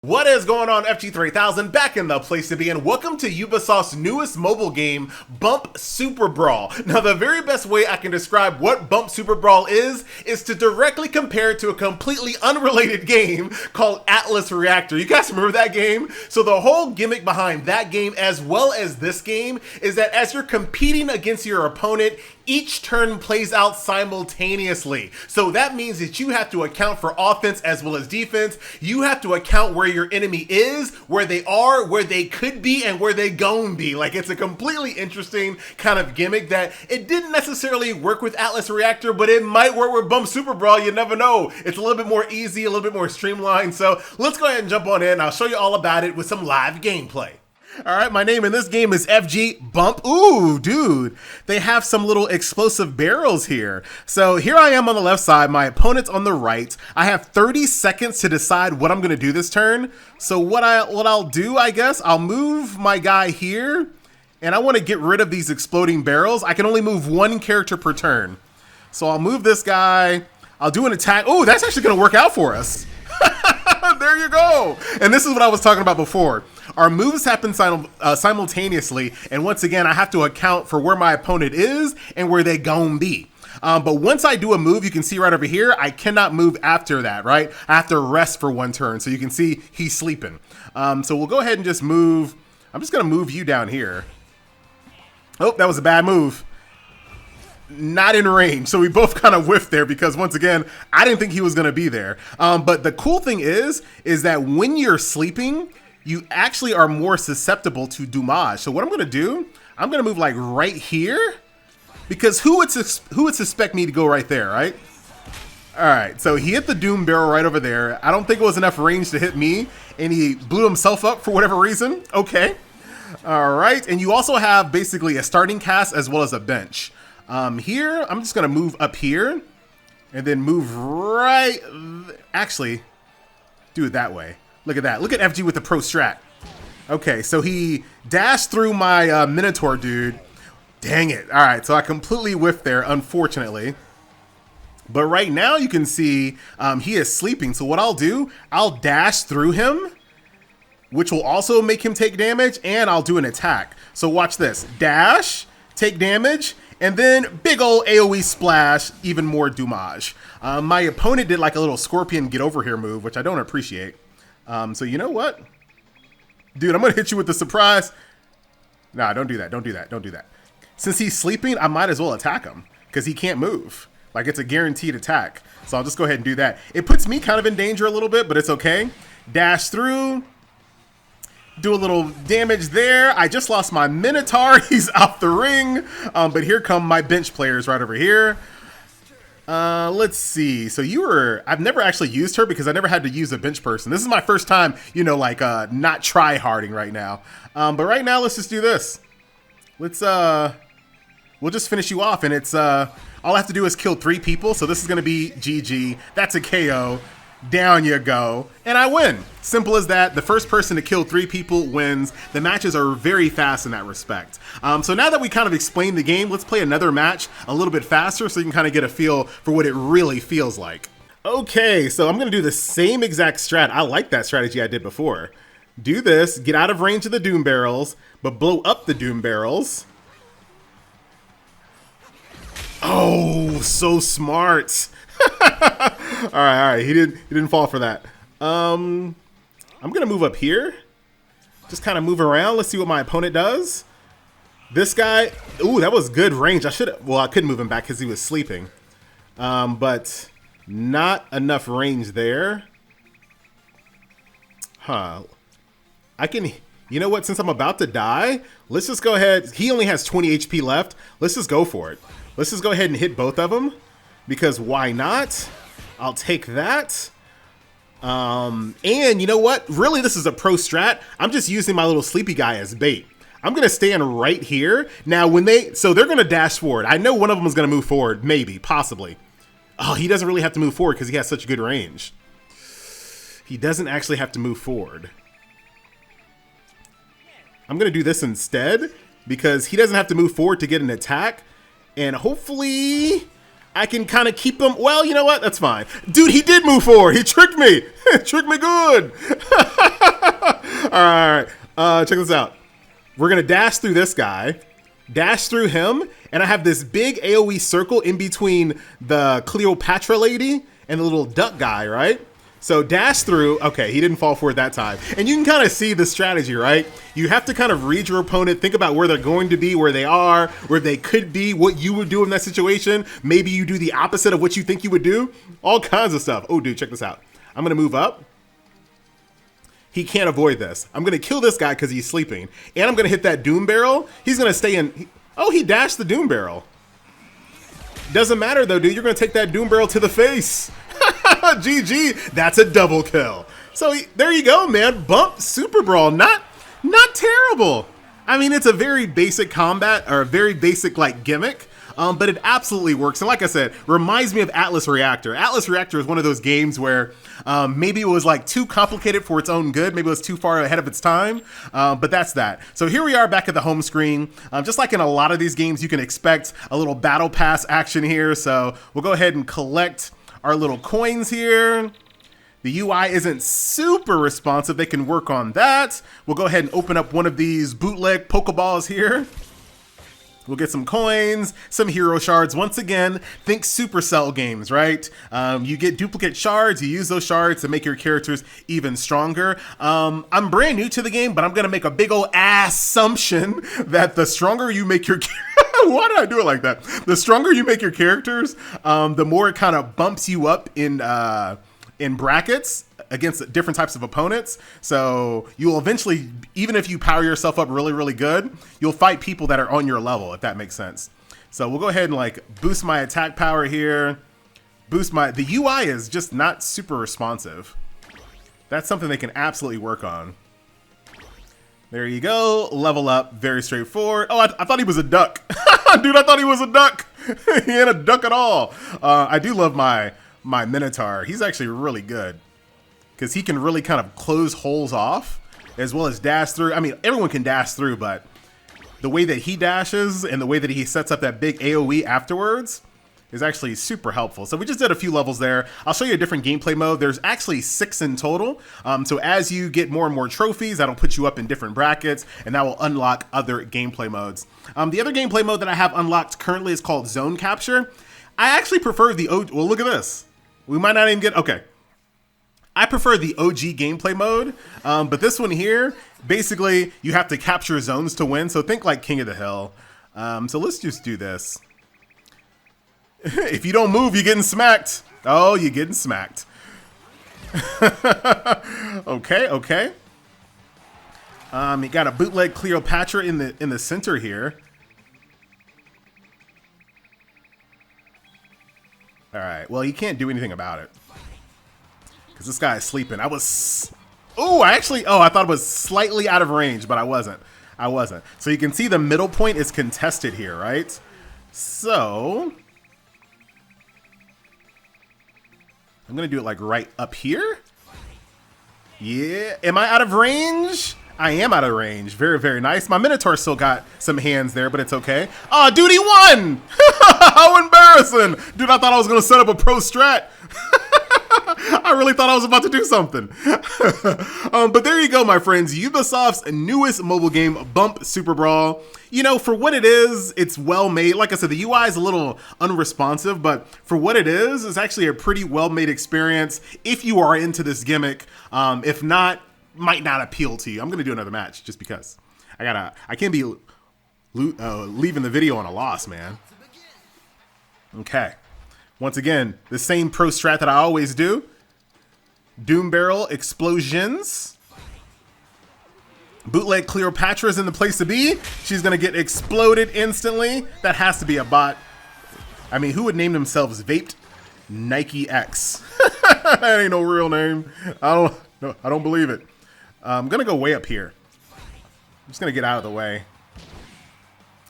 What is going on, FG3000? Back in the place to be, and welcome to Ubisoft's newest mobile game, Bump Superbrawl. Now, the very best way I can describe what Bump Superbrawl is to directly compare it to a completely unrelated game called Atlas Reactor. You guys remember that game? So the whole gimmick behind that game, as well as this game, is that as you're competing against your opponent, each turn plays out simultaneously. So that means that you have to account for offense as well as defense. You have to account where your enemy is, where they are, where they could be, and where they gon' be. Like, it's a completely interesting kind of gimmick that it didn't necessarily work with Atlas Reactor, but it might work with Bump Superbrawl. You never know. It's a little bit more easy, a little bit more streamlined. So let's go ahead and jump on in. I'll show you all about it with some live gameplay. All right, my name in this game is FG Bump. Ooh, dude, they have some little explosive barrels here. So here I am on the left side, my opponent's on the right. I have 30 seconds to decide what I'm gonna do this turn. So what I'll do, I guess, I'll move my guy here, and I wanna get rid of these exploding barrels. I can only move one character per turn. So I'll move this guy, I'll do an attack. Oh, that's actually gonna work out for us. There you go. And this is what I was talking about before. Our moves happen simultaneously, and once again, I have to account for where my opponent is and where they gon' be. But once I do a move, you can see right over here, I cannot move after that, right? I have to rest for one turn, so you can see he's sleeping. So we'll go ahead and just move. I'm just gonna move you down here. Oh, that was a bad move. Not in range, so we both kind of whiffed there because once again, I didn't think he was gonna be there. But the cool thing is that when you're sleeping, you actually are more susceptible to doomage. So what I'm gonna do, I'm gonna move like right here, because who would suspect me to go right there, right? All right, so he hit the doom barrel right over there. I don't think it was enough range to hit me, and he blew himself up for whatever reason. Okay, all right, and you also have basically a starting cast as well as a bench. Here, I'm just gonna move up here, and then move right, actually, do it that way. Look at that. Look at FG with the pro strat. Okay, so he dashed through my Minotaur dude. Dang it. All right, so I completely whiffed there, unfortunately. But right now you can see he is sleeping. So what I'll do, I'll dash through him, which will also make him take damage, and I'll do an attack. So watch this. Dash, take damage, and then big ol' AoE splash, even more doomage. My opponent did like a little scorpion get over here move, which I don't appreciate. So you know what? Dude, I'm gonna hit you with the surprise. Nah, don't do that, don't do that, don't do that. Since he's sleeping, I might as well attack him because he can't move. Like, it's a guaranteed attack. So I'll just go ahead and do that. It puts me kind of in danger a little bit, but it's okay. Dash through, do a little damage there. I just lost my Minotaur, he's off the ring. But here come my bench players right over here. Let's see. So I've never actually used her because I never had to use a bench person. This is my first time, you know, like, not try-harding right now. But right now, let's just do this. Let's, we'll just finish you off, and it's, all I have to do is kill 3 people. So this is gonna be GG. That's a KO. Down you go, and I win. Simple as that. The first person to kill 3 people wins. The matches are very fast in that respect. So now that we kind of explained the game, let's play another match a little bit faster so you can kind of get a feel for what it really feels like. Okay, so I'm gonna do the same exact strat. I like that strategy I did before. Do this, get out of range of the doom barrels, but blow up the doom barrels. Oh, so smart. all right, he didn't fall for that. I'm gonna move up here, just kind of move around. Let's see what my opponent does. This guy, ooh, that was good range. I couldn't move him back because he was sleeping, but not enough range there. Huh? You know what? Since I'm about to die, let's just go ahead. He only has 20 HP left. Let's just go for it. Let's just go ahead and hit both of them. Because why not? I'll take that. And you know what? Really, this is a pro strat. I'm just using my little sleepy guy as bait. I'm gonna stand right here. Now, so they're gonna dash forward. I know one of them is gonna move forward, maybe, possibly. Oh, he doesn't really have to move forward because he has such good range. He doesn't actually have to move forward. I'm gonna do this instead because he doesn't have to move forward to get an attack. And hopefully I can kind of keep him. Well, you know what? That's fine. Dude, he did move forward. He tricked me. Tricked me good. right. Check this out. We're going to dash through this guy, dash through him, and I have this big AoE circle in between the Cleopatra lady and the little duck guy, right? So dash through. Okay, he didn't fall for it that time. And you can kind of see the strategy, right? You have to kind of read your opponent, think about where they're going to be, where they are, where they could be, what you would do in that situation. Maybe you do the opposite of what you think you would do. All kinds of stuff. Oh, dude, check this out. I'm going to move up. He can't avoid this. I'm going to kill this guy because he's sleeping. And I'm going to hit that Doom Barrel. He's going to stay in. Oh, he dashed the Doom Barrel. Doesn't matter, though, dude. You're going to take that Doom Barrel to the face. GG. That's a double kill. So there you go, man. Bump Superbrawl. Not terrible. I mean, it's a very basic combat, or a very basic, like, gimmick. But it absolutely works. And like I said, reminds me of Atlas Reactor. Atlas Reactor is one of those games where maybe it was like too complicated for its own good. Maybe it was too far ahead of its time. But that's that. So here we are back at the home screen. Just like in a lot of these games, you can expect a little battle pass action here. So we'll go ahead and collect our little coins here. The UI isn't super responsive. They can work on that. We'll go ahead and open up one of these bootleg Pokeballs here. We'll get some coins, some hero shards. Once again, think Supercell games, right? You get duplicate shards, you use those shards to make your characters even stronger. I'm brand new to the game, but I'm gonna make a big old assumption that the stronger you make your why did I do it like that? The stronger you make your characters, the more it kind of bumps you up in brackets against different types of opponents. So you'll eventually, even if you power yourself up really, really good, you'll fight people that are on your level, if that makes sense. So we'll go ahead and like boost my attack power here. The UI is just not super responsive. That's something they can absolutely work on. There you go. Level up. Very straightforward. Oh, I thought he was a duck. Dude, I thought he was a duck. He ain't a duck at all. I do love my Minotaur. He's actually really good because he can really kind of close holes off as well as dash through. I mean, everyone can dash through, but the way that he dashes and the way that he sets up that big AoE afterwards is actually super helpful. So we just did a few levels there. I'll show you a different gameplay mode. There's actually 6 in total. So as you get more and more trophies, that'll put you up in different brackets and that will unlock other gameplay modes. The other gameplay mode that I have unlocked currently is called Zone Capture. I actually prefer the well, look at this. We might not even get, okay. I prefer the OG gameplay mode, but this one here, basically you have to capture zones to win. So think like King of the Hill. So let's just do this. If you don't move, you're getting smacked. Oh, you're getting smacked. Okay. You got a bootleg Cleopatra in the center here. All right. Well, you can't do anything about it because this guy is sleeping. I thought it was slightly out of range, but I wasn't. So you can see the middle point is contested here, right? So I'm going to do it like right up here. Yeah. Am I out of range? I am out of range. Very, very nice. My Minotaur still got some hands there, but it's okay. Oh, dude, he won! How embarrassing! Dude, I thought I was going to set up a pro strat. I really thought I was about to do something. But there you go, my friends. Ubisoft's newest mobile game, Bump Superbrawl. You know, for what it is, it's well made. Like I said, the UI is a little unresponsive, but for what it is, it's actually a pretty well-made experience if you are into this gimmick. If not, might not appeal to you. I'm going to do another match just because. I can't be leaving the video on a loss, man. Okay. Once again, the same pro strat that I always do. Doom Barrel explosions. Bootleg Cleopatra's in the place to be. She's going to get exploded instantly. That has to be a bot. I mean, who would name themselves Vaped Nike X? That ain't no real name. I don't believe it. I'm going to go way up here. I'm just going to get out of the way.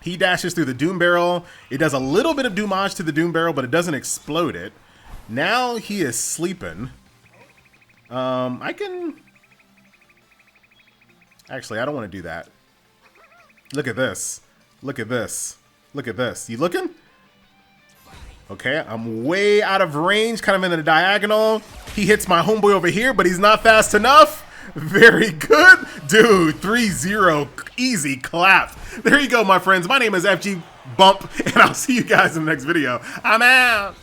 He dashes through the Doom Barrel. It does a little bit of damage to the Doom Barrel, but it doesn't explode it. Now he is sleeping. I can... Actually, I don't want to do that. Look at this. Look at this. Look at this. You looking? Okay, I'm way out of range, kind of in the diagonal. He hits my homeboy over here, but he's not fast enough. Very good. Dude, 3-0. Easy clap. There you go, my friends. My name is FG Bump, and I'll see you guys in the next video. I'm out.